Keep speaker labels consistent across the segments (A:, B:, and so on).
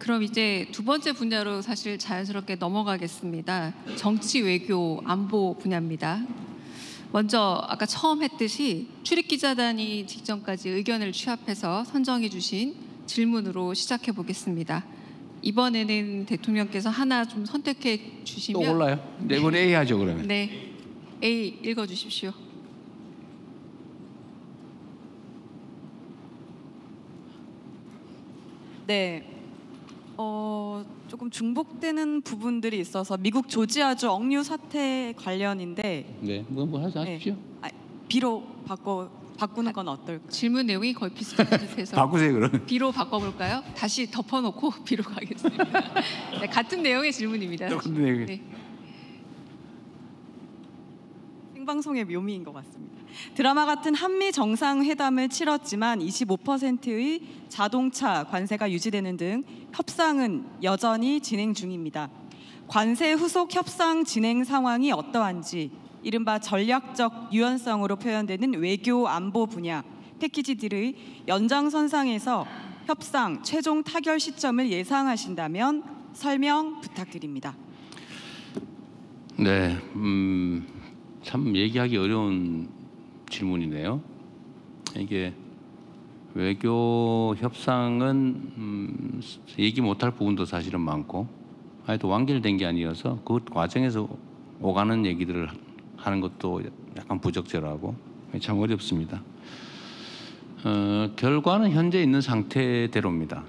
A: 그럼 이제 두 번째 분야로 사실 자연스럽게 넘어가겠습니다. 정치, 외교, 안보 분야입니다. 먼저 아까 처음 했듯이 출입기자단이 직전까지 의견을 취합해서 선정해 주신 질문으로 시작해 보겠습니다. 이번에는 대통령께서 하나 좀 선택해 주시면
B: 또 올라요? 네, 이번 A 하죠 그러면.
A: 네, A 읽어 주십시오.
C: 네. 조금 중복되는 부분들이 있어서 미국 조지아주 억류 사태 관련인데
B: 네, 뭐 하십시오.
C: B로 바꾸는 건 어떨까요?
A: 질문 내용이 거의 비슷해서
B: 바꾸세요 그러면.
A: B로 바꿔볼까요? 다시 덮어놓고 B로 가겠습니다. 네, 같은 내용의 질문입니다.
B: 똑같은 내용이.
A: 네.
C: 생방송의 묘미인 것 같습니다. 드라마 같은 한미 정상회담을 치렀지만 25%의 자동차 관세가 유지되는 등 협상은 여전히 진행 중입니다. 관세 후속 협상 진행 상황이 어떠한지 이른바 전략적 유연성으로 표현되는 외교 안보 분야 패키지들의 연장선상에서 협상 최종 타결 시점을 예상하신다면 설명 부탁드립니다.
B: 네, 참 얘기하기 어려운 질문이네요. 이게 외교 협상은 얘기 못할 부분도 사실은 많고, 아직도 완결된 게 아니어서 그 과정에서 오가는 얘기들을 하는 것도 약간 부적절하고 참 어렵습니다. 결과는 현재 있는 상태대로입니다.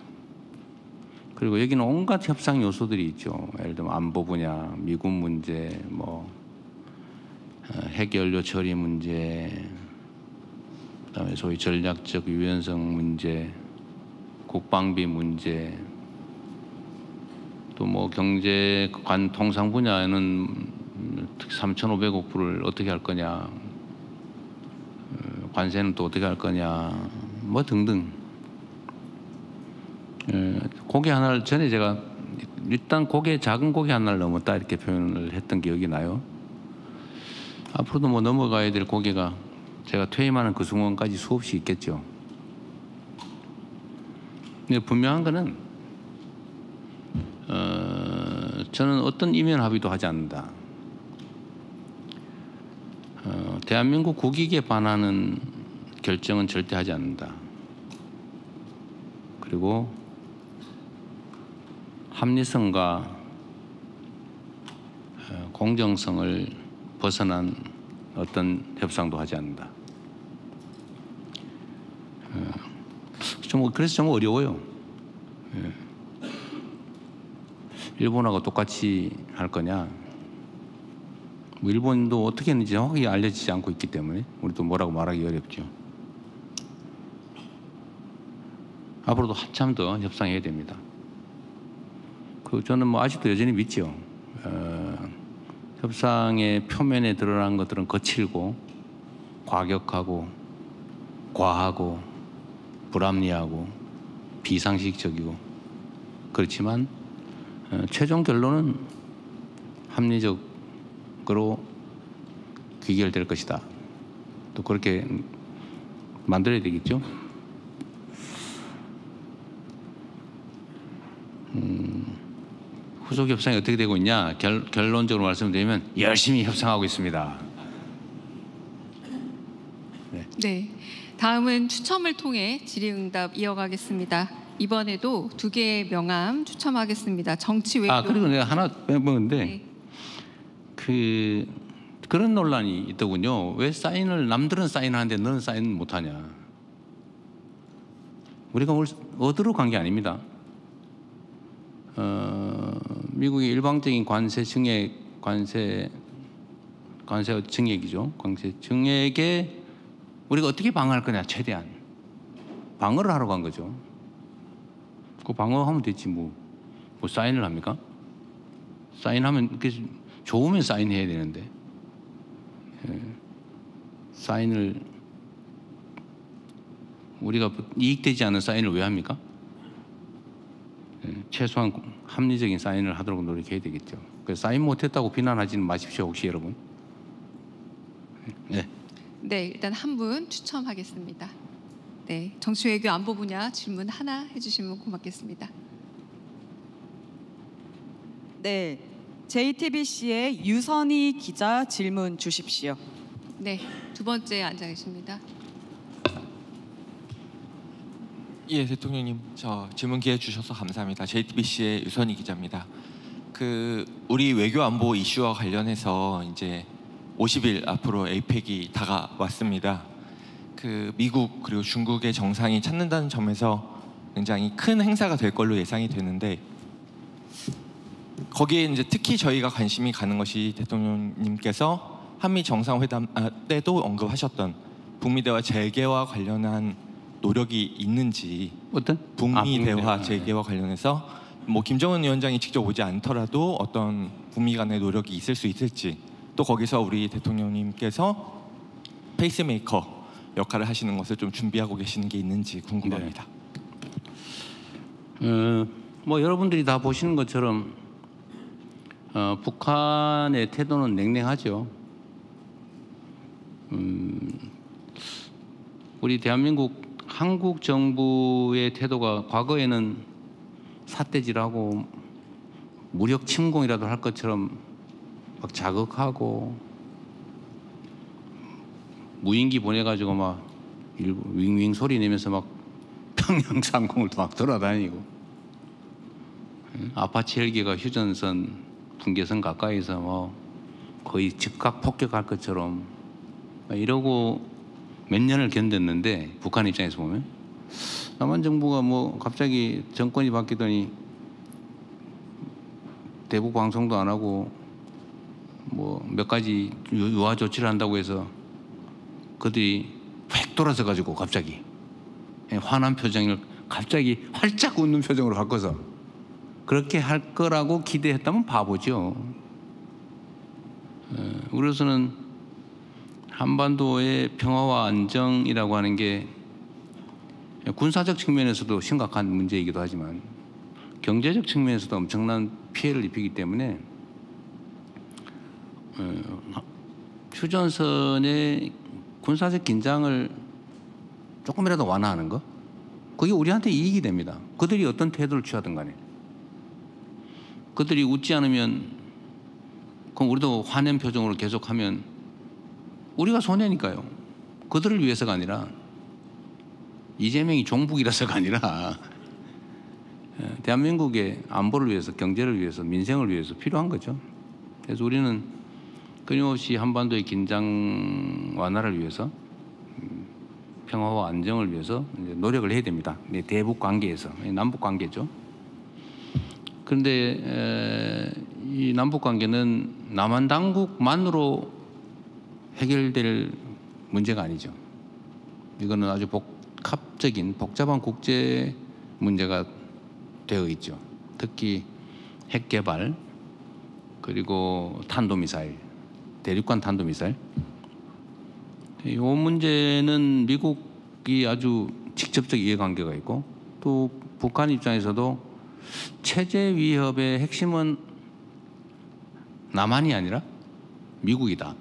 B: 그리고 여기는 온갖 협상 요소들이 있죠. 예를 들면 안보 분야, 미군 문제, 핵연료 처리 문제, 그다음에 소위 전략적 유연성 문제, 국방비 문제, 또 경제 관 통상 분야에는 3,500억 불을 어떻게 할 거냐, 관세는 또 어떻게 할 거냐, 등등. 고개 하나를 전에 제가 일단 작은 고개 하나를 넘었다 이렇게 표현을 했던 기억이 나요. 앞으로도 넘어가야 될 고개가 제가 퇴임하는 그 순간까지 수없이 있겠죠. 근데 분명한 거는 저는 어떤 이면 합의도 하지 않는다. 대한민국 국익에 반하는 결정은 절대 하지 않는다. 그리고 합리성과 공정성을 벗어난 어떤 협상도 하지 않는다. 그래서 좀 어려워요. 일본하고 똑같이 할 거냐? 일본도 어떻게 했는지 정확하게 알려지지 않고 있기 때문에 우리도 뭐라고 말하기 어렵죠. 앞으로도 한참 더 협상해야 됩니다. 저는 아직도 여전히 믿죠. 협상의 표면에 드러난 것들은 거칠고 과격하고 과하고 불합리하고 비상식적이고 그렇지만 최종 결론은 합리적으로 귀결될 것이다. 또 그렇게 만들어야 되겠죠. 후속 협상이 어떻게 되고 있냐? 결론적으로 말씀드리면 열심히 협상하고 있습니다.
A: 네, 다음은 추첨을 통해 질의응답 이어가겠습니다. 이번에도 2개의 명함 추첨하겠습니다. 정치 외교.
B: 그리고 내가 하나 빼먹었는데
A: 네.
B: 그런 논란이 있더군요. 왜 남들은 사인하는데 너는 사인 못하냐? 우리가 뭘 얻으러 간 게 아닙니다. 미국의 일방적인 관세 증액이죠. 관세 증액에 우리가 어떻게 방어할 거냐, 최대한. 방어를 하러 간 거죠. 그 방어하면 됐지 뭐 사인을 합니까? 사인하면 좋으면 사인해야 되는데 사인을 우리가 이익되지 않는 사인을 왜 합니까? 최소한 합리적인 사인을 하도록 노력해야 되겠죠. 그래서 사인 못했다고 비난하지는 마십시오, 혹시 여러분. 네.
A: 네, 일단 한 분 추첨하겠습니다. 네, 정치 외교 안보 분야 질문 하나 해주시면 고맙겠습니다.
C: 네, JTBC의 유선희 기자 질문 주십시오.
A: 네, 두 번째 앉아 계십니다.
D: 예, 대통령님, 저 질문 기회 주셔서 감사합니다. JTBC의 유선희 기자입니다. 우리 외교 안보 이슈와 관련해서 이제 50일 앞으로 에이펙이 다가왔습니다. 미국 그리고 중국의 정상이 찾는다는 점에서 굉장히 큰 행사가 될 걸로 예상이 되는데, 거기에 이제 특히 저희가 관심이 가는 것이 대통령님께서 한미 정상회담 때도 언급하셨던 북미 대화 재개와 관련한 노력이 있는지,
B: 어떤?
D: 북미 대화
B: 대화.
D: 재개와 관련해서 뭐 김정은 위원장이 직접 오지 않더라도 어떤 북미 간의 노력이 있을 수 있을지, 또 거기서 우리 대통령님께서 페이스메이커 역할을 하시는 것을 좀 준비하고 계시는 게 있는지 궁금합니다.
B: 뭐 여러분들이 다 보시는 것처럼 북한의 태도는 냉랭하죠. 우리 대한민국 한국 정부의 태도가 과거에는 삿대질하고 무력 침공이라도 할 것처럼 막 자극하고 무인기 보내가지고 막 윙윙 소리 내면서 막 평양 상공을 막 돌아다니고, 아파치 헬기가 휴전선 분계선 가까이서 뭐 거의 즉각 폭격할 것처럼 이러고 몇 년을 견뎠는데, 북한 입장에서 보면 남한 정부가 뭐 갑자기 정권이 바뀌더니 대북 방송도 안 하고 뭐 몇 가지 유화 조치를 한다고 해서 그들이 획 돌아서 가지고 갑자기 환한 표정을 갑자기 활짝 웃는 표정으로 바꿔서 그렇게 할 거라고 기대했다면 바보죠. 우리로서는 한반도의 평화와 안정이라고 하는 게 군사적 측면에서도 심각한 문제이기도 하지만 경제적 측면에서도 엄청난 피해를 입히기 때문에 휴전선의 군사적 긴장을 조금이라도 완화하는 거, 그게 우리한테 이익이 됩니다. 그들이 어떤 태도를 취하든 간에. 그들이 웃지 않으면 그럼 우리도 화낸 표정으로 계속하면 우리가 손해니까요. 그들을 위해서가 아니라, 이재명이 종북이라서가 아니라 대한민국의 안보를 위해서, 경제를 위해서, 민생을 위해서 필요한 거죠. 그래서 우리는 끊임없이 한반도의 긴장 완화를 위해서, 평화와 안정을 위해서 이제 노력을 해야 됩니다. 대북 관계에서, 남북 관계죠. 그런데 이 남북 관계는 남한 당국만으로 해결될 문제가 아니죠. 이거는 아주 복잡한 국제 문제가 되어 있죠. 특히 핵 개발, 그리고 탄도미사일, 대륙간 탄도미사일. 이 문제는 미국이 아주 직접적 이해관계가 있고, 또 북한 입장에서도 체제 위협의 핵심은 남한이 아니라 미국이다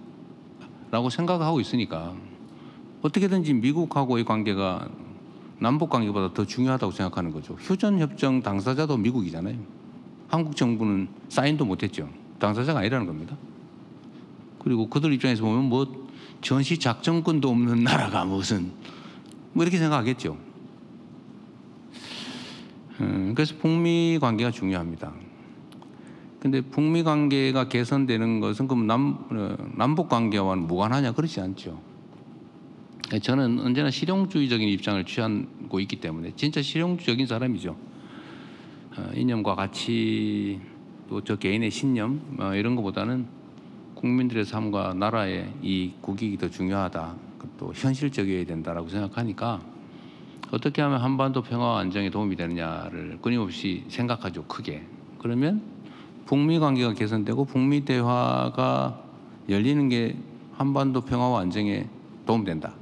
B: 라고 생각하고 있으니까 어떻게든지 미국하고의 관계가 남북 관계보다 더 중요하다고 생각하는 거죠. 휴전협정 당사자도 미국이잖아요. 한국 정부는 사인도 못했죠. 당사자가 아니라는 겁니다. 그리고 그들 입장에서 보면 뭐 전시 작전권도 없는 나라가 무슨 뭐 이렇게 생각하겠죠. 그래서 북미 관계가 중요합니다. 근데 북미 관계가 개선되는 것은 그럼 남북 관계와는 무관하냐? 그렇지 않죠. 저는 언제나 실용주의적인 입장을 취하고 있기 때문에, 진짜 실용주의적인 사람이죠. 이념과 가치, 또 저 개인의 신념 이런 것보다는 국민들의 삶과 나라의 이 국익이 더 중요하다, 또 현실적이어야 된다라고 생각하니까 어떻게 하면 한반도 평화와 안정에 도움이 되느냐를 끊임없이 생각하죠. 크게. 그러면 북미 관계가 개선되고 북미 대화가 열리는 게 한반도 평화와 안정에 도움된다.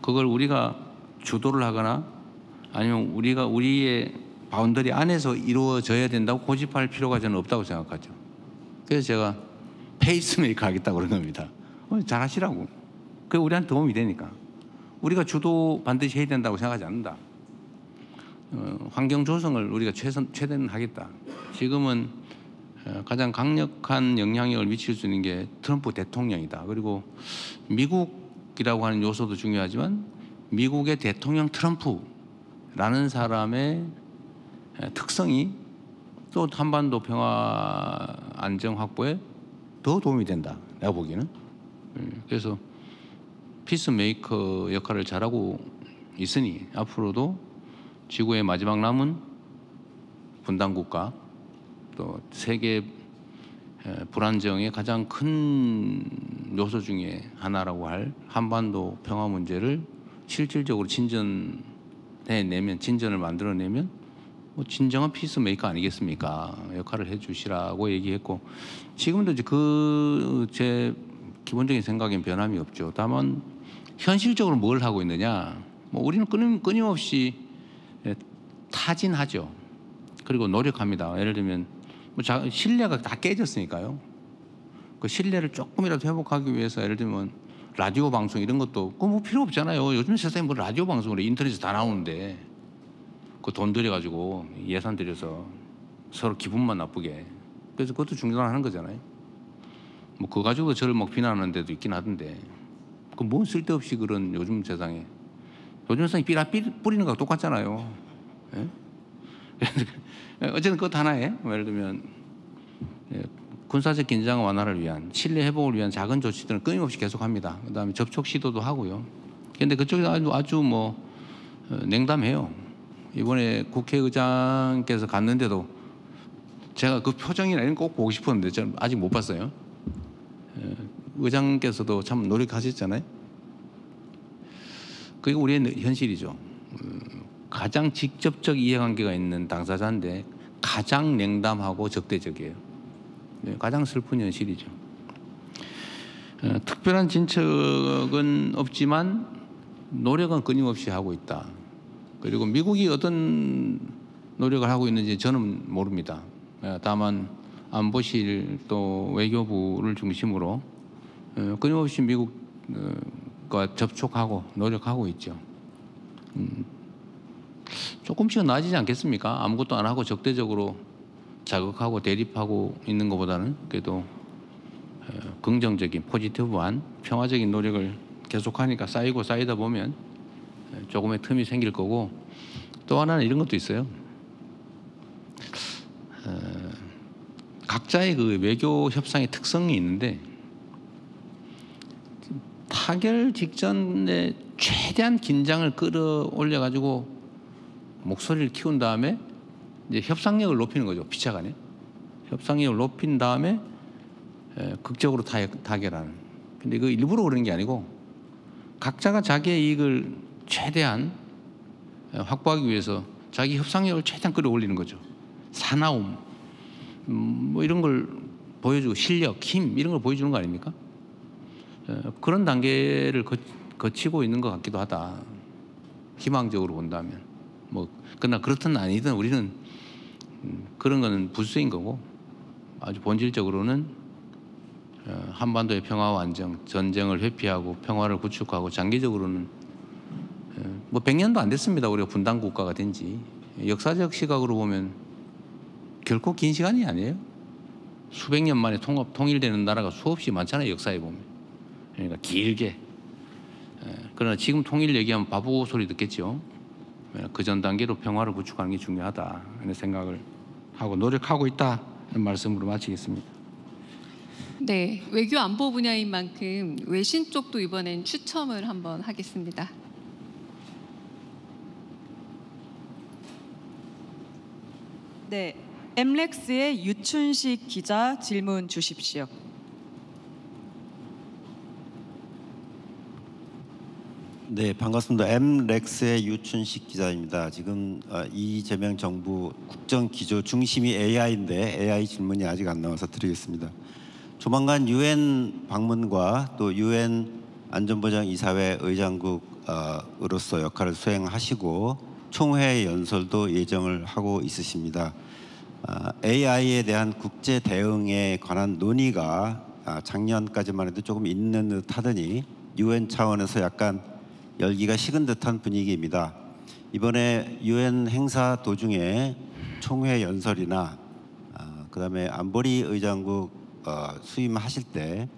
B: 그걸 우리가 주도를 하거나 아니면 우리가 우리의 바운더리 안에서 이루어져야 된다고 고집할 필요가 저는 없다고 생각하죠. 그래서 제가 페이스메이커 하겠다고 그런 겁니다. 잘하시라고. 그게 우리한테 도움이 되니까. 우리가 주도 반드시 해야 된다고 생각하지 않는다. 환경 조성을 우리가 최대는 하겠다. 지금은 가장 강력한 영향력을 미칠 수 있는 게 트럼프 대통령이다. 그리고 미국이라고 하는 요소도 중요하지만 미국의 대통령 트럼프라는 사람의 특성이 또 한반도 평화 안정 확보에 더 도움이 된다. 내가 보기에는. 그래서 피스메이커 역할을 잘하고 있으니 앞으로도 지구의 마지막 남은 분단국가 또 세계 불안정의 가장 큰 요소 중에 하나라고 할 한반도 평화 문제를 실질적으로 진전을 만들어내면 뭐 진정한 피스메이커 아니겠습니까? 역할을 해주시라고 얘기했고 지금도 이제 제 기본적인 생각엔 변함이 없죠. 다만 현실적으로 뭘 하고 있느냐? 뭐 우리는 끊임없이 타진하죠. 그리고 노력합니다. 예를 들면 뭐 신뢰가 다 깨졌으니까요. 그 신뢰를 조금이라도 회복하기 위해서 예를 들면 라디오 방송 이런 것도 뭐 필요 없잖아요. 요즘 세상에 뭐 라디오 방송으로 인터넷에 다 나오는데 그 돈 들여가지고 예산 들여서 서로 기분만 나쁘게 그래서 그것도 중단하는 거잖아요. 뭐 그거 가지고 저를 막 비난하는 데도 있긴 하던데 그 뭐 쓸데없이 그런 요즘 세상에 뿌리는 거랑 똑같잖아요. 예? 어쨌든 그것 하나에 예를 들면 군사적 긴장 완화를 위한 신뢰 회복을 위한 작은 조치들은 끊임없이 계속합니다. 그다음에 접촉 시도도 하고요. 그런데 그쪽이 아주 뭐 냉담해요. 이번에 국회의장께서 갔는데도 제가 그 표정이나 이런 거 꼭 보고 싶었는데 저는 아직 못 봤어요. 의장께서도 참 노력하셨잖아요. 그게 우리의 현실이죠. 가장 직접적 이해관계가 있는 당사자인데 가장 냉담하고 적대적이에요. 가장 슬픈 현실이죠. 특별한 진척은 없지만 노력은 끊임없이 하고 있다. 그리고 미국이 어떤 노력을 하고 있는지 저는 모릅니다. 다만 안보실 또 외교부를 중심으로 끊임없이 미국과 접촉하고 노력하고 있죠. 조금씩은 나아지지 않겠습니까? 아무것도 안 하고 적대적으로 자극하고 대립하고 있는 것보다는 그래도 긍정적인 포지티브한 평화적인 노력을 계속하니까 쌓이다 보면 조금의 틈이 생길 거고 또 하나는 이런 것도 있어요. 각자의 그 외교 협상의 특성이 있는데 타결 직전에 최대한 긴장을 끌어올려 가지고 목소리를 키운 다음에 이제 협상력을 높이는 거죠. 피차간에 협상력을 높인 다음에 극적으로 타결하는. 근데 그 일부러 그러는 게 아니고 각자가 자기의 이익을 최대한 확보하기 위해서 자기 협상력을 최대한 끌어올리는 거죠. 사나움 뭐 이런 걸 보여주고 실력, 힘 이런 걸 보여주는 거 아닙니까? 그런 단계를 거치고 있는 것 같기도 하다. 희망적으로 본다면 뭐 그러나 그렇든 아니든 우리는 그런 거는 부수인 거고 아주 본질적으로는 한반도의 평화와 안정, 전쟁을 회피하고 평화를 구축하고 장기적으로는 뭐 100년도 안 됐습니다. 우리가 분단 국가가 된 지. 역사적 시각으로 보면 결코 긴 시간이 아니에요. 수백 년 만에 통일되는 나라가 수없이 많잖아요. 역사에 보면. 그러니까 길게. 그러나 지금 통일 얘기하면 바보 소리 듣겠죠. 그 전 단계로 평화를 구축하는 게 중요하다 하는 생각을 하고 노력하고 있다 하는 말씀으로 마치겠습니다.
A: 네, 외교 안보 분야인 만큼 외신 쪽도 이번엔 추첨을 한번 하겠습니다.
C: 네, 엠렉스의 유춘식 기자 질문 주십시오.
E: 네, 반갑습니다. 엠렉스의 유춘식 기자입니다. 지금 이재명 정부 국정 기조 중심이 AI인데 AI 질문이 아직 안 나와서 드리겠습니다. 조만간 유엔 방문과 또 유엔 안전보장 이사회 의장국으로서 역할을 수행하시고 총회 연설도 예정을 하고 있으십니다. AI에 대한 국제 대응에 관한 논의가 작년까지만 해도 조금 있는 듯 하더니 유엔 차원에서 약간 열기가 식은 듯한 분위기입니다. 이번에 유엔 행사 도중에 총회 연설이나 그다음에 안보리 의장국 수임하실 때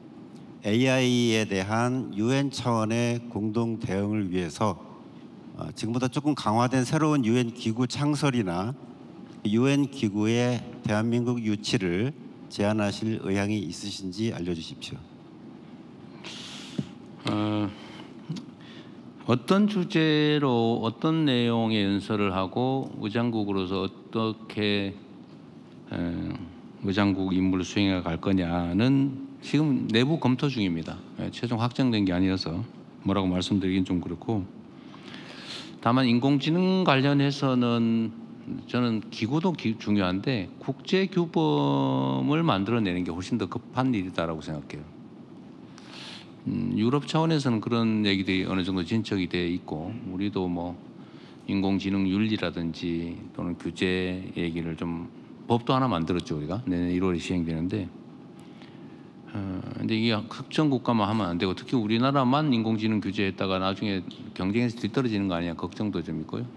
E: AI에 대한 UN 차원의 공동 대응을 위해서 지금보다 조금 강화된 새로운 UN 기구 창설이나 UN 기구의 대한민국 유치를 제안하실 의향이 있으신지 알려주십시오.
B: 어떤 주제로 어떤 내용의 연설을 하고 의장국으로서 어떻게 의장국 임무를 수행해 갈 거냐는 지금 내부 검토 중입니다. 최종 확정된 게 아니어서 뭐라고 말씀드리긴 좀 그렇고, 다만 인공지능 관련해서는 저는 기구도 중요한데 국제 규범을 만들어내는 게 훨씬 더 급한 일이다라고 생각해요. 유럽 차원에서는 그런 얘기들이 어느 정도 진척이 돼 있고, 우리도 뭐 인공지능 윤리라든지 또는 규제 얘기를 좀 법도 하나 만들었죠. 우리가 내년 1월에 시행되는데, 근데 이게 특정 국가만 하면 안 되고 특히 우리나라만 인공지능 규제했다가 나중에 경쟁에서 뒤떨어지는 거 아니냐 걱정도 좀 있고요.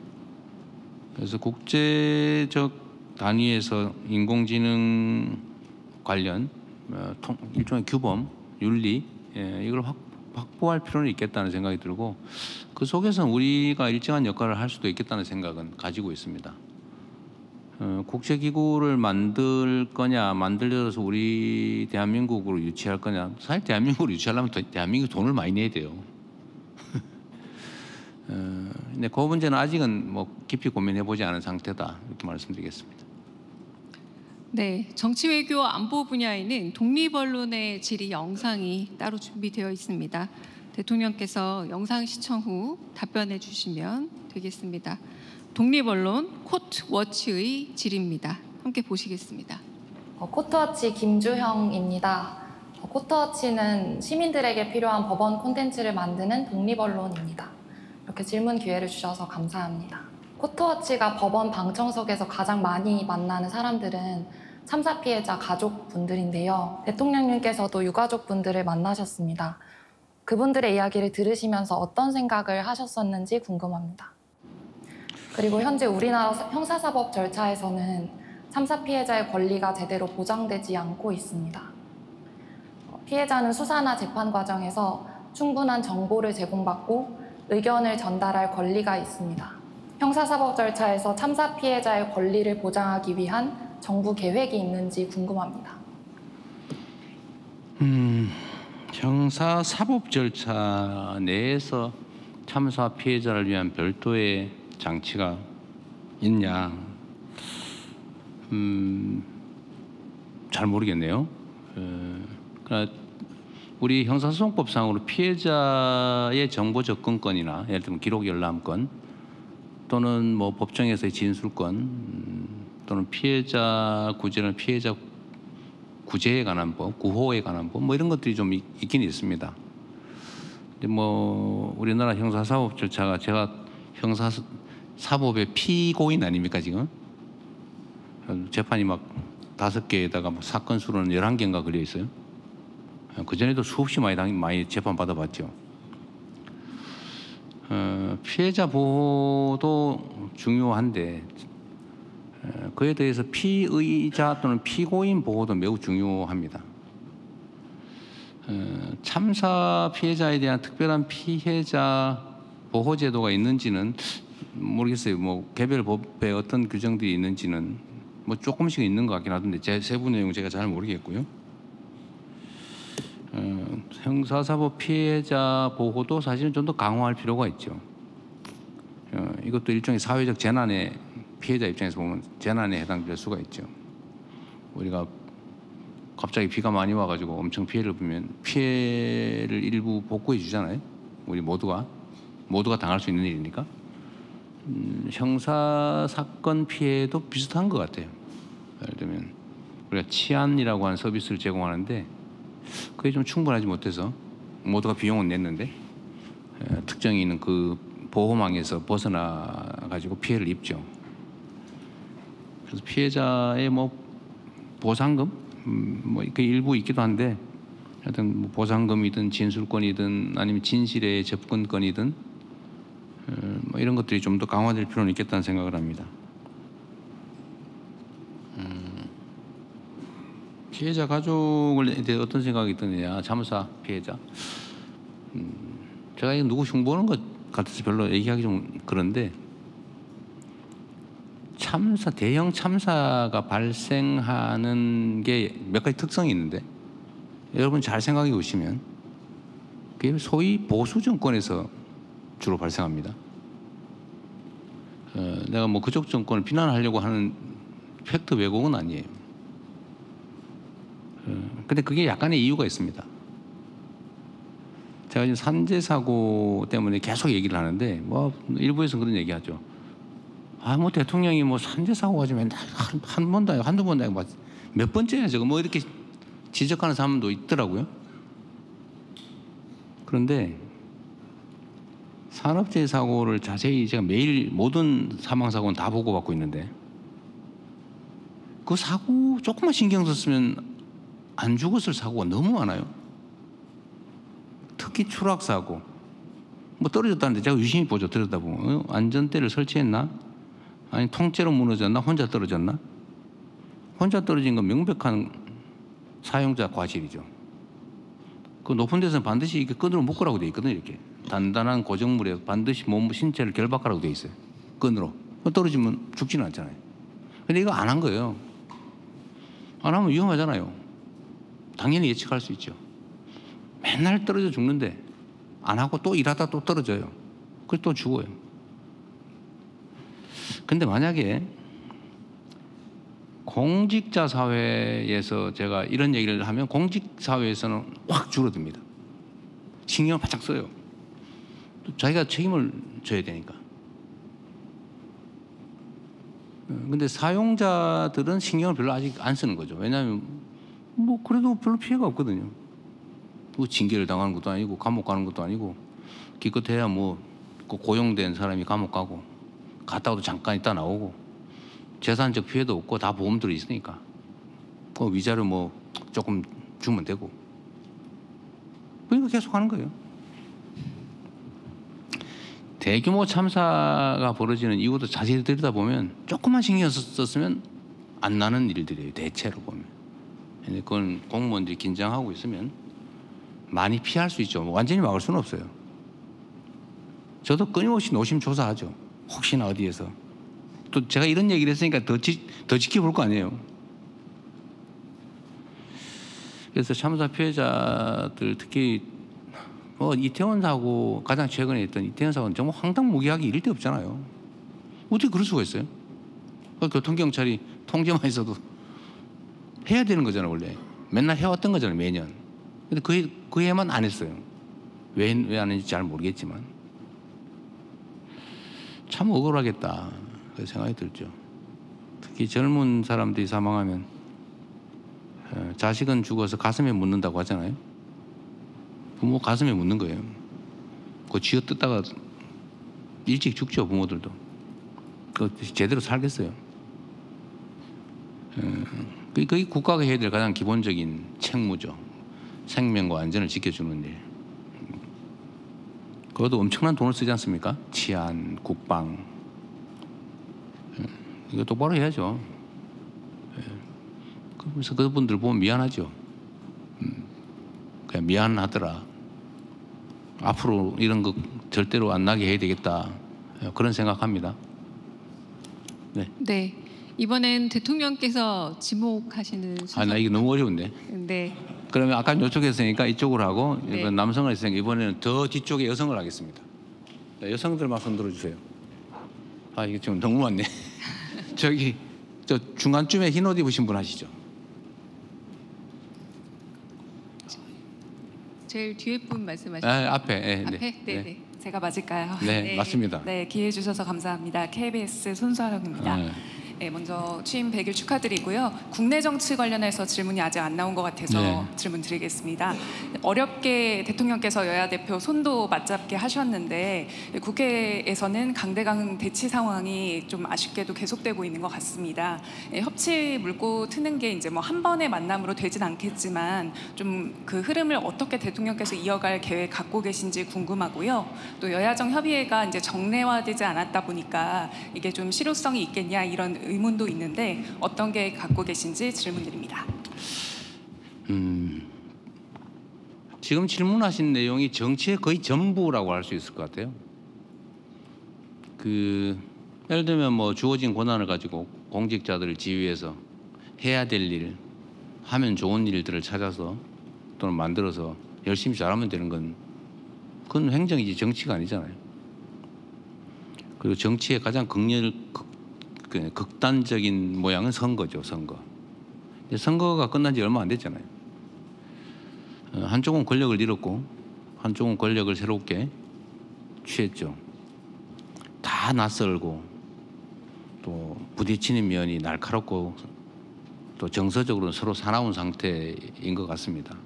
B: 그래서 국제적 단위에서 인공지능 관련 일종의 규범, 윤리 이걸 확보할 필요는 있겠다는 생각이 들고, 그 속에서는 우리가 일정한 역할을 할 수도 있겠다는 생각은 가지고 있습니다. 국제기구를 만들 거냐, 만들어서 우리 대한민국으로 유치할 거냐. 사실 대한민국으로 유치하려면 대한민국 돈을 많이 내야 돼요. 근데 그 문제는 아직은 뭐 깊이 고민해보지 않은 상태다, 이렇게 말씀드리겠습니다.
A: 네, 정치 외교 안보 분야에는 독립 언론의 질의 영상이 따로 준비되어 있습니다. 대통령께서 영상 시청 후 답변해 주시면 되겠습니다. 독립 언론 코트워치의 질의입니다. 함께 보시겠습니다.
F: 코트워치 김주형입니다. 코트워치는 시민들에게 필요한 법원 콘텐츠를 만드는 독립 언론입니다. 이렇게 질문 기회를 주셔서 감사합니다. 코트워치가 법원 방청석에서 가장 많이 만나는 사람들은 참사 피해자 가족분들인데요. 대통령님께서도 유가족분들을 만나셨습니다. 그분들의 이야기를 들으시면서 어떤 생각을 하셨었는지 궁금합니다. 그리고 현재 우리나라 형사사법 절차에서는 참사 피해자의 권리가 제대로 보장되지 않고 있습니다. 피해자는 수사나 재판 과정에서 충분한 정보를 제공받고 의견을 전달할 권리가 있습니다. 형사사법 절차에서 참사 피해자의 권리를 보장하기 위한 정부 계획이 있는지 궁금합니다.
B: 형사사법 절차 내에서 참사 피해자를 위한 별도의 장치가 있냐? 잘 모르겠네요. 그러니까 우리 형사소송법상으로 피해자의 정보 접근권이나 예를 들면 기록 열람권 또는 뭐 법정에서의 진술권 또는 피해자 구제는 피해자 구제에 관한 법, 구호에 관한 법 뭐 이런 것들이 좀 있긴 있습니다. 근데 뭐 우리나라 형사사법 절차가 제가 형사사법의 피고인 아닙니까 지금? 재판이 막 5개에다가 뭐 사건 수로는 11개인가 걸려 있어요. 그 전에도 수없이 많이 재판 받아봤죠. 피해자 보호도 중요한데 그에 대해서 피의자 또는 피고인 보호도 매우 중요합니다. 참사 피해자에 대한 특별한 피해자 보호 제도가 있는지는 모르겠어요. 뭐 개별 법에 어떤 규정들이 있는지는 뭐 조금씩 있는 것 같긴 하던데 제 세부 내용 제가 잘 모르겠고요. 형사사법 피해자 보호도 사실은 좀 더 강화할 필요가 있죠. 이것도 일종의 사회적 재난의 피해자 입장에서 보면 재난에 해당될 수가 있죠. 우리가 갑자기 비가 많이 와가지고 엄청 피해를 보면 피해를 일부 복구해 주잖아요. 우리 모두가 당할 수 있는 일이니까. 형사 사건 피해도 비슷한 것 같아요. 예를 들면 우리가 치안이라고 하는 서비스를 제공하는데 그게 좀 충분하지 못해서 모두가 비용은 냈는데 특정이 있는 그 보호망에서 벗어나 가지고 피해를 입죠. 그래서 피해자의 뭐 보상금 뭐 그 일부 있기도 한데 하여튼 뭐 보상금이든 진술권이든 아니면 진실의 접근권이든 뭐 이런 것들이 좀 더 강화될 필요는 있겠다는 생각을 합니다. 피해자 가족을 대해 어떤 생각이 드느냐, 참사 피해자. 제가 이거 누구 흉보는 것 같아서 별로 얘기하기 좀 그런데, 참사, 대형 참사가 발생하는 게 몇 가지 특성이 있는데, 여러분 잘 생각해 보시면 그게 소위 보수 정권에서 주로 발생합니다. 내가 뭐 그쪽 정권을 비난하려고 하는 팩트 왜곡은 아니에요. 근데 그게 약간의 이유가 있습니다. 제가 지금 산재 사고 때문에 계속 얘기를 하는데, 뭐 일부에서 그런 얘기하죠. 뭐 대통령이 뭐 산재 사고가 좀 맨날 한 번도 아니고 한두 번도 아니고 몇 번째야 저거, 뭐 이렇게 지적하는 사람도 있더라고요. 그런데 산업재해 사고를 자세히 제가 매일 모든 사망 사고는 다 보고받고 있는데, 그 사고 조금만 신경 썼으면 안 죽었을 사고가 너무 많아요. 특히 추락 사고, 뭐 떨어졌다는데 제가 유심히 보죠. 들여다보면 안전대를 설치했나? 아니 통째로 무너졌나? 혼자 떨어졌나? 혼자 떨어진 건 명백한 사용자 과실이죠. 그 높은 데서는 반드시 이렇게 끈으로 묶으라고 돼 있거든요. 이렇게 단단한 고정물에 반드시 몸 신체를 결박하라고 돼 있어요. 끈으로. 떨어지면 죽지는 않잖아요. 근데 이거 안 한 거예요. 안 하면 위험하잖아요. 당연히 예측할 수 있죠. 맨날 떨어져 죽는데 안 하고 또 일하다 또 떨어져요. 그래서 또 죽어요. 근데 만약에 공직자 사회에서 제가 이런 얘기를 하면 공직 사회에서는 확 줄어듭니다. 신경을 바짝 써요. 또 자기가 책임을 져야 되니까. 근데 사용자들은 신경을 별로 아직 안 쓰는 거죠. 왜냐하면 뭐 그래도 별로 피해가 없거든요. 뭐 징계를 당하는 것도 아니고 감옥 가는 것도 아니고, 기껏해야 뭐 고용된 사람이 감옥 가고 갔다 와도 잠깐 있다 나오고 재산적 피해도 없고 다 보험들이 있으니까 그 위자료 뭐 조금 주면 되고, 그러니까 계속 하는 거예요. 대규모 참사가 벌어지는 이유도 자세히 들여다보면 조금만 신경 썼으면 안 나는 일들이에요. 대체로 보면. 그건 공무원들이 긴장하고 있으면 많이 피할 수 있죠. 완전히 막을 수는 없어요. 저도 끊임없이 노심초사하죠. 혹시나 어디에서. 또 제가 이런 얘기를 했으니까 더 지켜볼 거 아니에요. 그래서 참사 피해자들 특히 뭐 이태원 사고, 가장 최근에 있던 이태원 사고는 정말 황당무계하기 이를 데 없잖아요. 어떻게 그럴 수가 있어요? 교통경찰이 통제만 있어도 해야 되는 거잖아요. 원래 맨날 해왔던 거잖아요. 매년. 근데 그 해만 안 했어요. 왜 안 했는지 잘 모르겠지만 참 억울하겠다 그 생각이 들죠. 특히 젊은 사람들이 사망하면 자식은 죽어서 가슴에 묻는다고 하잖아요. 부모 가슴에 묻는 거예요. 그거 쥐어뜯다가 일찍 죽죠. 부모들도. 그거 제대로 살겠어요. 그게 국가가 해야 될 가장 기본적인 책무죠. 생명과 안전을 지켜주는 일. 그것도 엄청난 돈을 쓰지 않습니까? 치안, 국방. 이거 똑바로 해야죠. 그래서 그분들 보면 미안하죠. 그냥 미안하더라. 앞으로 이런 거 절대로 안 나게 해야 되겠다. 그런 생각합니다. 네.
A: 네. 이번엔 대통령께서 지목하시는 순서.
B: 나 이게 너무 어려운데.
A: 네.
B: 그러면 아까 이쪽에 했으니까 이쪽으로 하고,
A: 네.
B: 이번 남성을 했으니까 이번에는 더 뒤쪽에 여성을 하겠습니다. 네, 여성들만 손 들어주세요. 이게 지금 너무 많네. 저기 저 중간쯤에 흰 옷 입으신 분 하시죠.
A: 제일 뒤에 분 말씀하시죠.
B: 앞에. 네,
A: 앞에?
B: 네.
A: 네.
G: 제가 맞을까요?
B: 네, 맞습니다.
G: 네, 기회 주셔서 감사합니다. KBS 손수아령입니다.
B: 네.
G: 네, 먼저 취임 100일 축하드리고요. 국내 정치 관련해서 질문이 아직 안 나온 것 같아서
B: 네.
G: 질문 드리겠습니다. 어렵게 대통령께서 여야 대표 손도 맞잡게 하셨는데 국회에서는 강대강 대치 상황이 좀 아쉽게도 계속되고 있는 것 같습니다. 협치 물고 트는 게 이제 뭐 한 번의 만남으로 되진 않겠지만 좀 그 흐름을 어떻게 대통령께서 이어갈 계획 갖고 계신지 궁금하고요. 또 여야정 협의회가 이제 정례화되지 않았다 보니까 이게 좀 실효성이 있겠냐 이런 의문도 있는데 어떤 계획 갖고 계신지 질문드립니다.
B: 지금 질문하신 내용이 정치의 거의 전부라고 할 수 있을 것 같아요. 예를 들면 뭐 주어진 권한을 가지고 공직자들을 지휘해서 해야 될 일, 하면 좋은 일들을 찾아서 또는 만들어서 열심히 잘하면 되는 건 그건 행정이지 정치가 아니잖아요. 그리고 정치의 가장 극단적인 모양은 선거죠, 선거. 선거가 끝난 지 얼마 안 됐잖아요. 한쪽은 권력을 잃었고 한쪽은 권력을 새롭게 취했죠. 다 낯설고 또 부딪히는 면이 날카롭고 또 정서적으로는 서로 사나운 상태인 것 같습니다.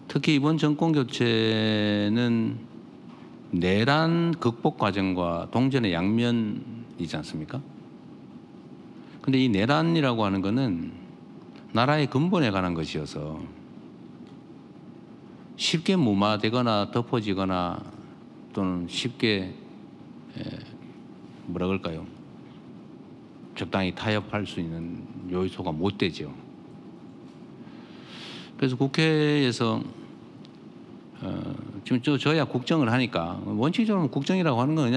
B: 특히 이번 정권 교체는 내란 극복 과정과 동전의 양면이지 않습니까? 근데 이 내란이라고 하는 것은 나라의 근본에 관한 것이어서 쉽게 무마되거나 덮어지거나 또는 쉽게 뭐라 그럴까요? 적당히 타협할 수 있는 요소가 못 되죠. 그래서 국회에서 지금 저야 국정을 하니까 원칙적으로 국정이라고 하는 건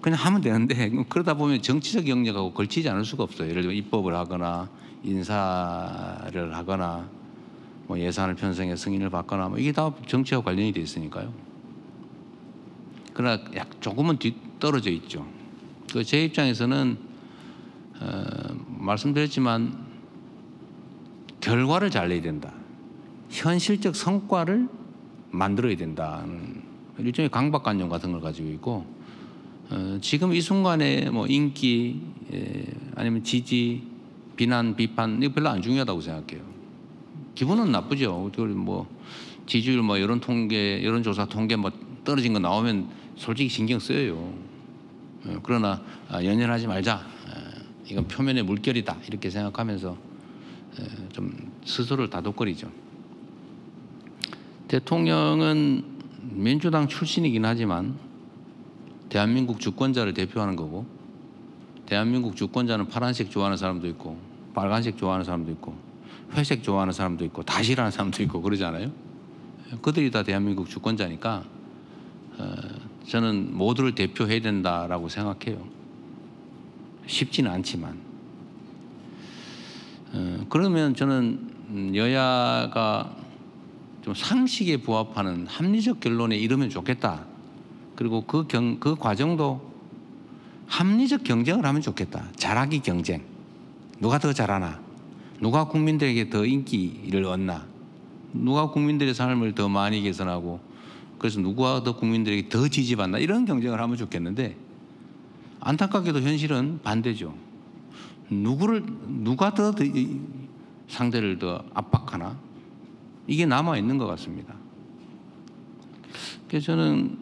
B: 그냥 하면 되는데 그러다 보면 정치적 영역하고 걸치지 않을 수가 없어요. 예를 들면 입법을 하거나 인사를 하거나 뭐 예산을 편성해 승인을 받거나 뭐 이게 다 정치와 관련이 돼 있으니까요. 그러나 조금은 뒤떨어져 있죠. 제 입장에서는 말씀드렸지만 결과를 잘 내야 된다. 현실적 성과를 만들어야 된다는 일종의 강박관념 같은 걸 가지고 있고 지금 이 순간에 뭐 인기 아니면 지지, 비난, 비판 이거 별로 안 중요하다고 생각해요. 기분은 나쁘죠. 뭐 지지율 뭐 여론조사 통계 뭐 떨어진 거 나오면 솔직히 신경 쓰여요. 그러나 연연하지 말자. 이건 표면의 물결이다. 이렇게 생각하면서 좀 스스로를 다독거리죠. 대통령은 민주당 출신이긴 하지만 대한민국 주권자를 대표하는 거고 대한민국 주권자는 파란색 좋아하는 사람도 있고 빨간색 좋아하는 사람도 있고 회색 좋아하는 사람도 있고 다 싫어하는 사람도 있고 그러잖아요. 그들이 다 대한민국 주권자니까 저는 모두를 대표해야 된다라고 생각해요. 쉽지는 않지만 그러면 저는 여야가 좀 상식에 부합하는 합리적 결론에 이르면 좋겠다. 그리고 그 과정도 합리적 경쟁을 하면 좋겠다. 잘하기 경쟁. 누가 더 잘하나? 누가 국민들에게 더 인기를 얻나? 누가 국민들의 삶을 더 많이 개선하고 그래서 누가 더 국민들에게 더 지지받나? 이런 경쟁을 하면 좋겠는데 안타깝게도 현실은 반대죠. 누가 더 상대를 더 압박하나? 이게 남아 있는 것 같습니다. 그래서 저는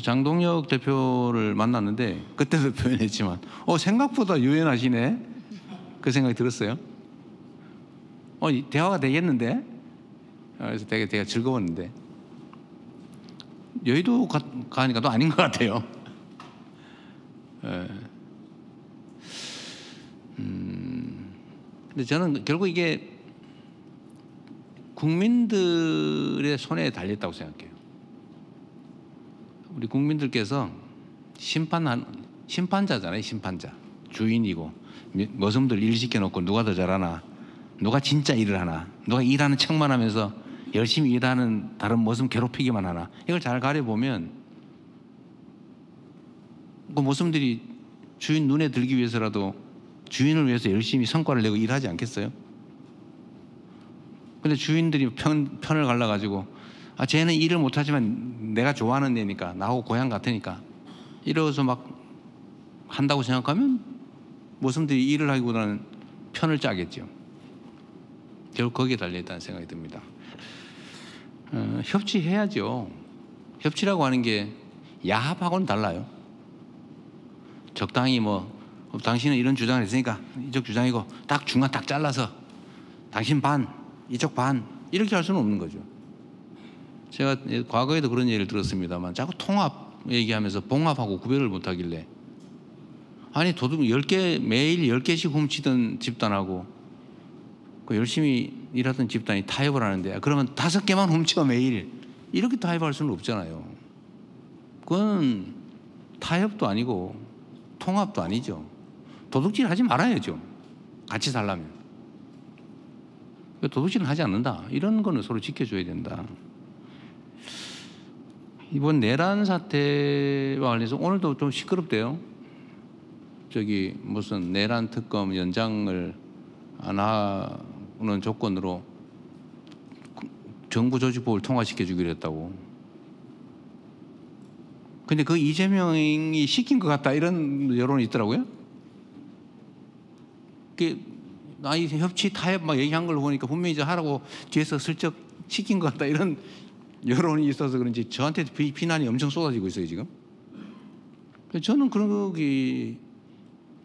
B: 장동혁 대표를 만났는데 그때도 표현했지만 생각보다 유연하시네 그 생각이 들었어요. 대화가 되겠는데 그래서 되게 즐거웠는데 여의도 가니까 또 아닌 것 같아요. 근데 저는 결국 이게 국민들의 손에 달렸다고 생각해요. 우리 국민들께서 심판자잖아요. 심판자. 주인이고 머슴들 일 시켜놓고 누가 더 잘하나 누가 진짜 일을 하나 누가 일하는 척만 하면서 열심히 일하는 다른 머슴 괴롭히기만 하나 이걸 잘 가려보면 그 머슴들이 주인 눈에 들기 위해서라도 주인을 위해서 열심히 성과를 내고 일하지 않겠어요? 근데 주인들이 편을 갈라가지고 쟤는 일을 못하지만 내가 좋아하는 애니까 나하고 고향 같으니까 이러면서 막 한다고 생각하면 머슴들이 일을 하기보다는 편을 짜겠죠. 결국 거기에 달려있다는 생각이 듭니다. 협치해야죠. 협치라고 하는 게 야합하고는 달라요. 적당히 당신은 이런 주장을 했으니까 이쪽 주장이고 딱 중간 딱 잘라서 당신 반 이쪽 반 이렇게 할 수는 없는 거죠. 제가 과거에도 그런 얘기를 들었습니다만 자꾸 통합 얘기하면서 봉합하고 구별을 못하길래 아니 도둑 10개 매일 10개씩 훔치던 집단하고 그 열심히 일하던 집단이 타협을 하는데 그러면 5개만 훔쳐 매일 이렇게 타협할 수는 없잖아요. 그건 타협도 아니고 통합도 아니죠. 도둑질 하지 말아야죠. 같이 살려면. 도둑질은 하지 않는다. 이런 거는 서로 지켜줘야 된다. 이번 내란 사태와 관련해서 오늘도 좀 시끄럽대요. 저기 무슨 내란 특검 연장을 안 하는 조건으로 정부 조직법을 통과시켜 주기로 했다고. 근데 그 이재명이 시킨 것 같다 이런 여론이 있더라고요. 아니 협치 타협 막 얘기한 걸 보니까 분명히 이제 하라고 뒤에서 슬쩍 시킨 것 같다 이런 여론이 있어서 그런지 저한테 비난이 엄청 쏟아지고 있어요 지금. 저는 그런 게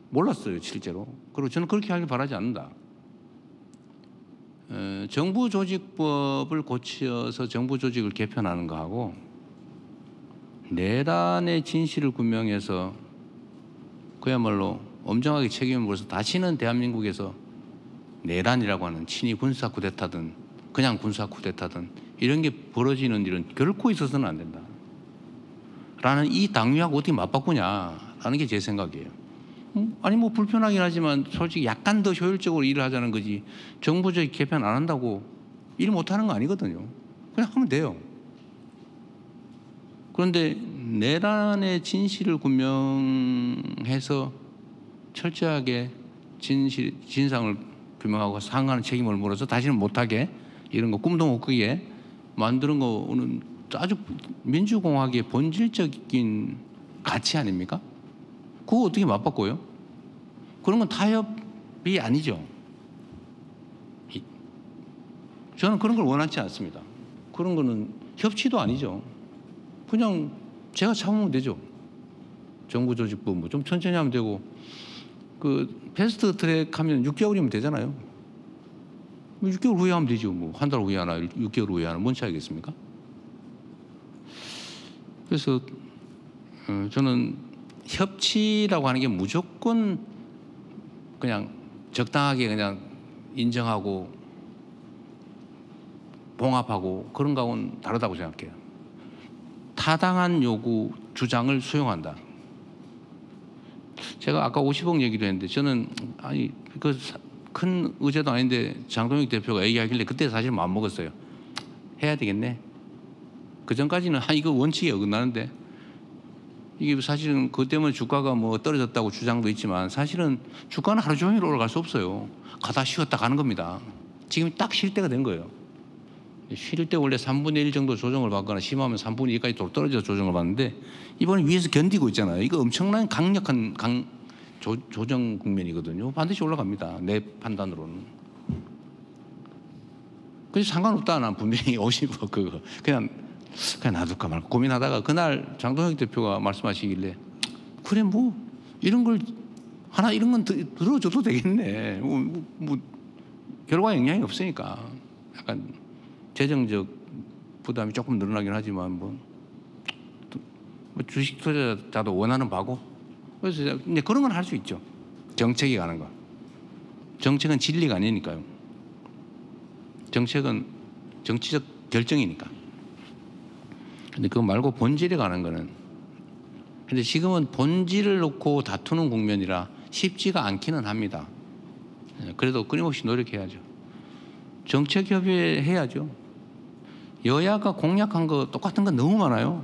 B: 몰랐어요 실제로. 그리고 저는 그렇게 하길 바라지 않는다. 정부 조직법을 고쳐서 정부 조직을 개편하는 거하고 내란의 진실을 규명해서 그야말로 엄정하게 책임을 물어서 다시는 대한민국에서 내란이라고 하는 친위 군사 쿠데타든 그냥 군사 쿠데타든 이런 게 벌어지는 일은 결코 있어서는 안 된다. 라는 이 당위하고 어떻게 맞바꾸냐라는 게 제 생각이에요. 아니 뭐 불편하긴 하지만 솔직히 약간 더 효율적으로 일을 하자는 거지 정부적 개편 안 한다고 일 못하는 거 아니거든요. 그냥 하면 돼요. 그런데 내란의 진실을 규명해서 철저하게 진상을 규명하고 상하는 책임을 물어서 다시는 못하게 이런 거 꿈도 못 꾸게 만드는 거는 아주 민주공화국의 본질적인 가치 아닙니까? 그거 어떻게 맞바꿔요? 그런 건 타협이 아니죠. 저는 그런 걸 원하지 않습니다. 그런 거는 협치도 아니죠. 그냥 제가 참으면 되죠. 정부 조직부 뭐 좀 천천히 하면 되고 그 패스트 트랙 하면 6개월이면 되잖아요. 6개월 후에 하면 되죠. 뭐 한 달 후에 하나, 6개월 후에 하나 뭔 차이겠습니까? 그래서 저는 협치라고 하는 게 무조건 그냥 적당하게 그냥 인정하고 봉합하고 그런 거하고는 다르다고 생각해요. 타당한 요구, 주장을 수용한다. 제가 아까 50억 얘기도 했는데 저는 아니 그 큰 의제도 아닌데 장동혁 대표가 얘기하길래 그때 사실 마음 먹었어요. 해야 되겠네. 그 전까지는 이거 원칙에 어긋나는데 이게 사실은 그 때문에 주가가 뭐 떨어졌다고 주장도 있지만 사실은 주가는 하루 종일 올라갈 수 없어요. 가다 쉬었다 가는 겁니다. 지금 딱 쉴 때가 된 거예요. 쉴 때 원래 3분의 1 정도 조정을 받거나 심하면 3분의 2까지 떨어져서 조정을 받는데 이번에 위에서 견디고 있잖아요. 이거 엄청난 강력한 조정 국면이거든요. 반드시 올라갑니다. 내 판단으로는. 그래서 상관없다. 난 분명히 50억 그거 그냥 놔둘까 말까 고민하다가 그날 장동혁 대표가 말씀하시길래 그래 뭐 이런 걸 하나 이런 건 들어줘도 되겠네. 뭐 결과에 영향이 없으니까 약간 재정적 부담이 조금 늘어나긴 하지만 뭐 주식 투자자도 원하는 바고 그래서 이제 그런 건 할 수 있죠. 정책이 가는 거. 정책은 진리가 아니니까요. 정책은 정치적 결정이니까. 근데 그거 말고 본질에 가는 거는 근데 지금은 본질을 놓고 다투는 국면이라 쉽지가 않기는 합니다. 그래도 끊임없이 노력해야죠. 정책 협의 해야죠. 여야가 공약한 거 똑같은 거 너무 많아요.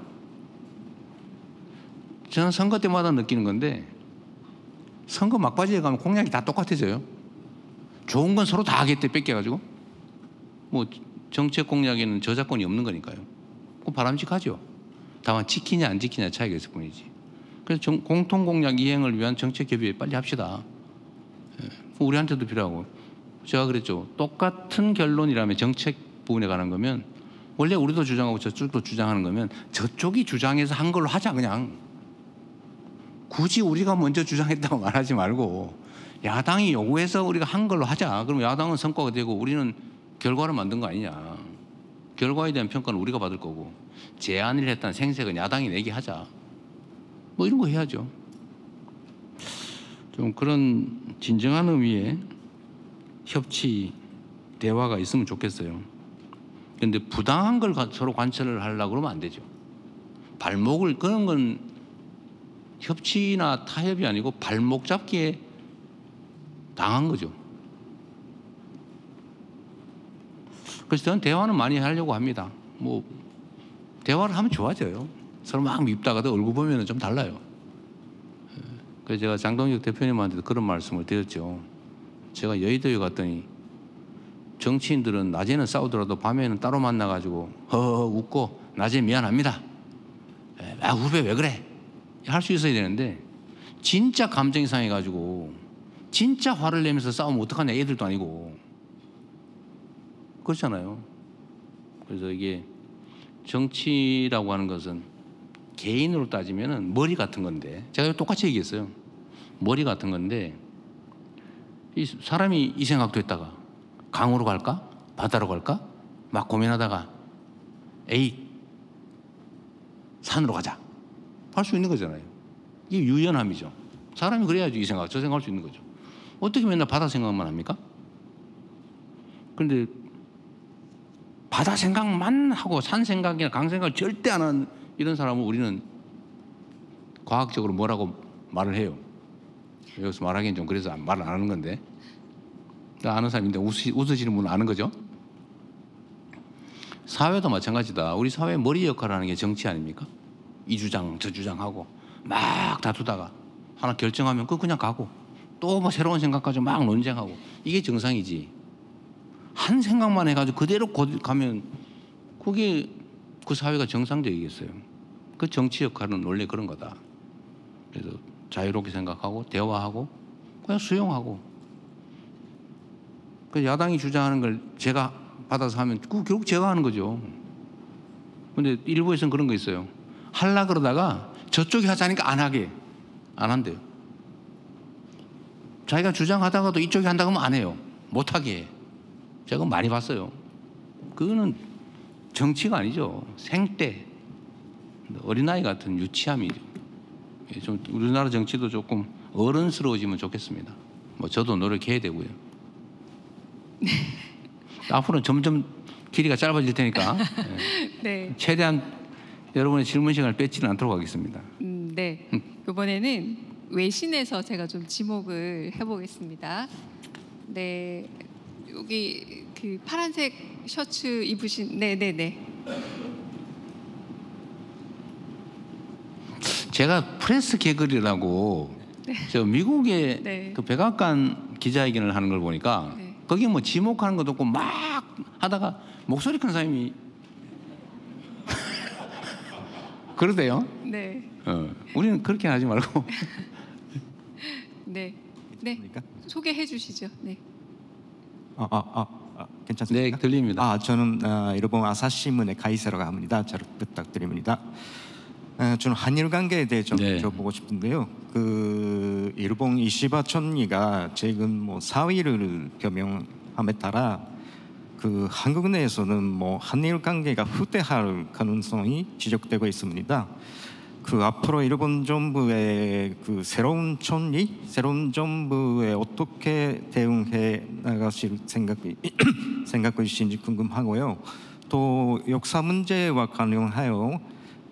B: 저는 선거 때마다 느끼는 건데 선거 막바지에 가면 공약이 다 똑같아져요. 좋은 건 서로 다 하겠대 뺏겨가지고 뭐 정책 공약에는 저작권이 없는 거니까요. 그거 바람직하죠. 다만 지키냐 안 지키냐 차이가 있을 뿐이지. 그래서 공통 공약 이행을 위한 정책 협의 빨리 합시다. 우리한테도 필요하고 제가 그랬죠. 똑같은 결론이라면 정책 부분에 관한 거면 원래 우리도 주장하고 저쪽도 주장하는 거면 저쪽이 주장해서 한 걸로 하자 그냥. 굳이 우리가 먼저 주장했다고 말하지 말고 야당이 요구해서 우리가 한 걸로 하자. 그럼 야당은 성과가 되고 우리는 결과를 만든 거 아니냐. 결과에 대한 평가는 우리가 받을 거고 제안을 했다는 생색은 야당이 내게 하자. 뭐 이런 거 해야죠. 좀 그런 진정한 의미의 협치 대화가 있으면 좋겠어요. 그런데 부당한 걸 서로 관철을 하려고 그러면 안 되죠. 발목을 그런 건 협치나 타협이 아니고 발목 잡기에 당한 거죠. 그래서 저는 대화는 많이 하려고 합니다. 뭐 대화를 하면 좋아져요. 서로 막 밉다가도 얼굴 보면 좀 달라요. 그래서 제가 장동혁 대표님한테도 그런 말씀을 드렸죠. 제가 여의도에 갔더니 정치인들은 낮에는 싸우더라도 밤에는 따로 만나가지고 허허 웃고 낮에 미안합니다. 아 후배 왜 그래? 할 수 있어야 되는데 진짜 감정이 상해가지고 진짜 화를 내면서 싸우면 어떡하냐, 애들도 아니고. 그렇잖아요. 그래서 이게 정치라고 하는 것은 개인으로 따지면은 머리 같은 건데, 제가 똑같이 얘기했어요. 머리 같은 건데 이 사람이 이 생각도 했다가 강으로 갈까? 바다로 갈까? 막 고민하다가 에이 산으로 가자 할 수 있는 거잖아요. 이게 유연함이죠. 사람이 그래야지 이 생각 저 생각 할 수 있는 거죠. 어떻게 맨날 바다 생각만 합니까? 그런데 바다 생각만 하고 산 생각이나 강 생각을 절대 안 하는 이런 사람을 우리는 과학적으로 뭐라고 말을 해요. 여기서 말하기엔 좀 그래서 말을 안 하는 건데, 아는 사람인데 웃으시는 분은 아는 거죠. 사회도 마찬가지다. 우리 사회 머리 역할을 하는 게 정치 아닙니까? 이 주장 저 주장하고 막 다투다가 하나 결정하면 그냥 가고 또 뭐 새로운 생각 가지고 막 논쟁하고, 이게 정상이지. 한 생각만 해가지고 그대로 가면 그게 그 사회가 정상적이겠어요. 그 정치 역할은 원래 그런 거다. 그래서 자유롭게 생각하고 대화하고 그냥 수용하고, 그 야당이 주장하는 걸 제가 받아서 하면 그 결국 제가 하는 거죠. 근데 일부에서는 그런 거 있어요. 하려 그러다가 저쪽이 하자니까 안 한대요. 자기가 주장하다가도 이쪽이 한다고 하면 안 해요. 못하게 해. 제가 많이 봤어요. 그거는 정치가 아니죠. 생떼, 어린아이 같은 유치함이죠. 좀 우리나라 정치도 조금 어른스러워지면 좋겠습니다. 뭐 저도 노력해야 되고요. 앞으로는 점점 길이가 짧아질 테니까
A: 네.
B: 최대한 여러분의 질문 시간을 뺏지는 않도록 하겠습니다.
A: 네. 이번에는 외신에서 제가 좀 지목을 해보겠습니다. 네. 여기 그 파란색 셔츠 입으신 네네네.
B: 제가 프레스 개글이라고 저 미국의
A: 네.
B: 그 백악관 기자회견을 하는 걸 보니까
A: 네.
B: 거기 뭐 지목하는 것도 없고 막 하다가 목소리 큰 사람이 그러대요.
A: 네.
B: 우리는 그렇게 하지 말고.
A: 네. 네. 소개해 주시죠. 네.
H: 괜찮습니까?
B: 네, 들립니다.
H: 저는 일본 아사히신문의 가이세라고 합니다. 잘 부탁드립니다. 저는 한일 관계에 대해 좀
B: 네.
H: 여쭤보고 싶은데요. 그 일본 이시바 총리가 최근 뭐 사의를 표명함에 따라 그 한국 내에서는 뭐 한일 관계가 후퇴할 가능성이 지적되고 있습니다. 그 앞으로 일본 정부의 그 새로운 정부에 어떻게 대응해 나가실 생각이신지 궁금하고요. 또 역사 문제와 관련하여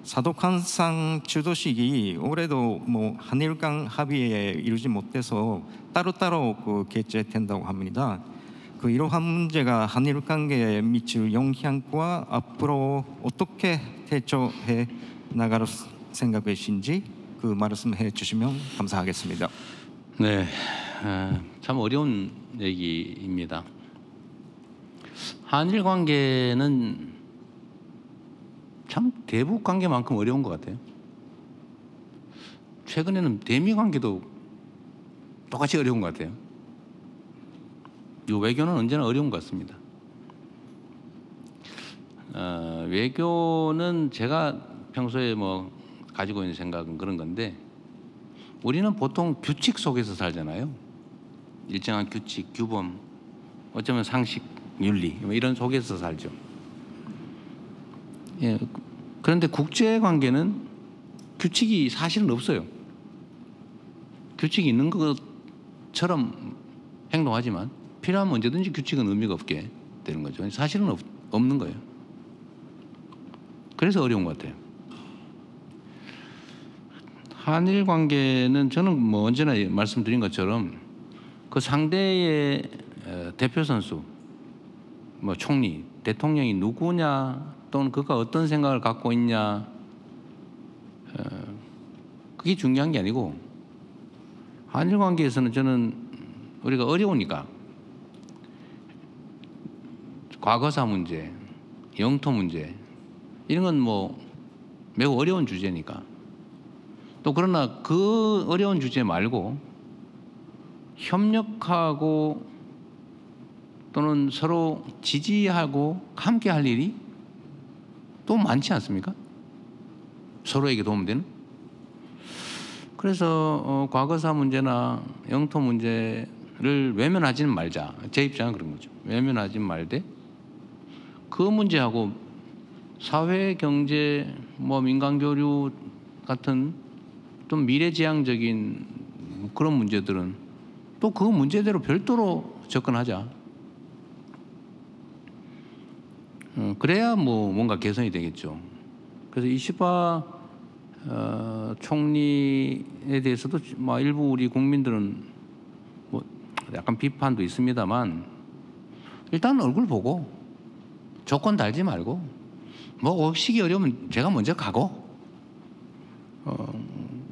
H: 사도칸상 주도식이 올해도 뭐 한일 간 합의에 이르지 못해서 따로따로 그 개최된다고 합니다. 그 이러한 문제가 한일 관계에 미칠 영향과 앞으로 어떻게 대처해 나갈 생각이신지 그 말씀해 주시면 감사하겠습니다.
B: 네, 참 어려운 얘기입니다. 한일 관계는 참 대북 관계만큼 어려운 것 같아요. 최근에는 대미 관계도 똑같이 어려운 것 같아요. 이 외교는 언제나 어려운 것 같습니다. 외교는 제가 평소에 뭐 가지고 있는 생각은 그런 건데, 우리는 보통 규칙 속에서 살잖아요. 일정한 규칙, 규범, 어쩌면 상식, 윤리 뭐 이런 속에서 살죠. 예, 그런데 국제 관계는 규칙이 사실은 없어요. 규칙이 있는 것처럼 행동하지만 필요하면 언제든지 규칙은 의미가 없게 되는 거죠. 사실은 없는 거예요. 그래서 어려운 것 같아요. 한일 관계는 저는 뭐 언제나 말씀드린 것처럼 그 상대의 대표 선수, 뭐 총리, 대통령이 누구냐 또는 그가 어떤 생각을 갖고 있냐, 그게 중요한 게 아니고 한일 관계에서는 저는 우리가 어려우니까 과거사 문제, 영토 문제 이런 건 뭐 매우 어려운 주제니까 또 그러나 그 어려운 주제 말고 협력하고 또는 서로 지지하고 함께 할 일이 또 많지 않습니까? 서로에게 도움되는. 그래서 과거사 문제나 영토 문제를 외면하지는 말자. 제 입장은 그런 거죠. 외면하지 말되 그 문제하고 사회, 경제, 뭐 민간 교류 같은 좀 미래지향적인 그런 문제들은 또 그 문제대로 별도로 접근하자. 그래야 뭐 뭔가 개선이 되겠죠. 그래서 이시바 총리에 대해서도 뭐 일부 우리 국민들은 뭐 약간 비판도 있습니다만 일단 얼굴 보고 조건 달지 말고 뭐 오시기 어려우면 제가 먼저 가고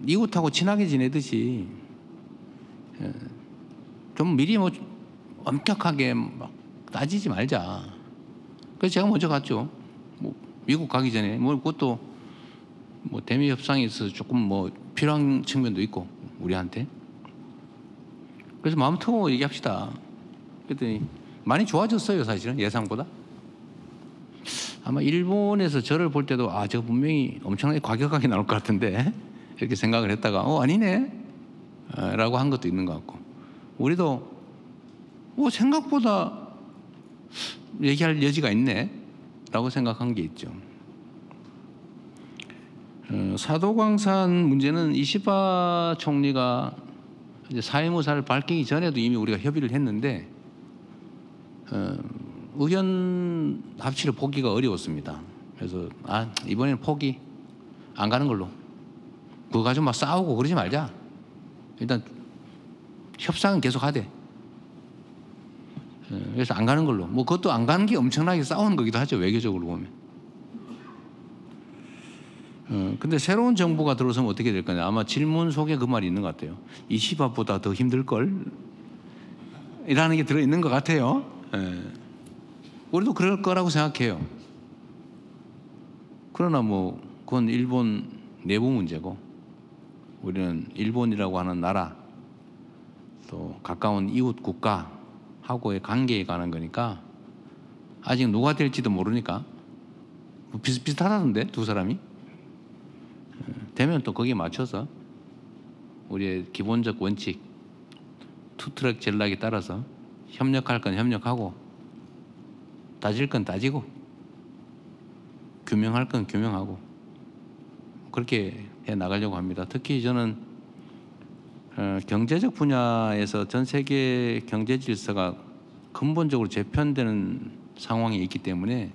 B: 이웃하고 친하게 지내듯이 좀 미리 뭐 엄격하게 막 따지지 말자. 그래서 제가 먼저 갔죠. 뭐 미국 가기 전에 뭐 그것도 뭐 대미 협상에 있어서 조금 뭐 필요한 측면도 있고 우리한테. 그래서 마음 터고 얘기합시다. 그랬더니 많이 좋아졌어요, 사실은 예상보다. 아마 일본에서 저를 볼 때도 제가 분명히 엄청나게 과격하게 나올 것 같은데 이렇게 생각을 했다가 아니네 라고 한 것도 있는 것 같고, 우리도 생각보다 얘기할 여지가 있네 라고 생각한 게 있죠. 사도광산 문제는 이시바 총리가 이제 사회무사를 밝히기 전에도 이미 우리가 협의를 했는데 의견 합치를 보기가 어려웠습니다. 그래서 이번에는 포기, 안 가는 걸로. 그거 가지고 막 싸우고 그러지 말자. 일단 협상은 계속 하되. 그래서 안 가는 걸로. 뭐 그것도 안 가는 게 엄청나게 싸우는 거기도 하죠, 외교적으로 보면. 근데 새로운 정부가 들어서면 어떻게 될 거냐. 아마 질문 속에 그 말이 있는 것 같아요. 이시바보다 더 힘들걸? 이라는 게 들어있는 것 같아요. 우리도 그럴 거라고 생각해요. 그러나 뭐 그건 일본 내부 문제고, 우리는 일본이라고 하는 나라 또 가까운 이웃 국가하고의 관계에 관한 거니까 아직 누가 될지도 모르니까 비슷비슷하다던데 두 사람이. 되면 또 거기에 맞춰서 우리의 기본적 원칙 투트랙 전략에 따라서 협력할 건 협력하고 따질 건 따지고 규명할 건 규명하고 그렇게 해 나가려고 합니다. 특히 저는 경제적 분야에서 전 세계 경제 질서가 근본적으로 재편되는 상황이 있기 때문에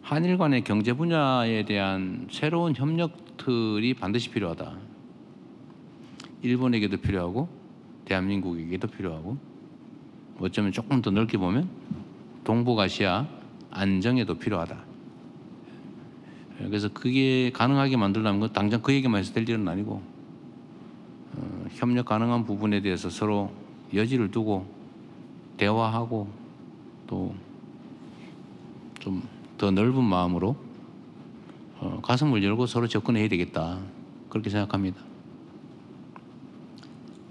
B: 한일 간의 경제 분야에 대한 새로운 협력들이 반드시 필요하다. 일본에게도 필요하고 대한민국에게도 필요하고 어쩌면 조금 더 넓게 보면 동북아시아 안정에도 필요하다. 그래서 그게 가능하게 만들려면 당장 그 얘기만 해서 될 일은 아니고 협력 가능한 부분에 대해서 서로 여지를 두고 대화하고 또 좀 더 넓은 마음으로 가슴을 열고 서로 접근해야 되겠다. 그렇게 생각합니다.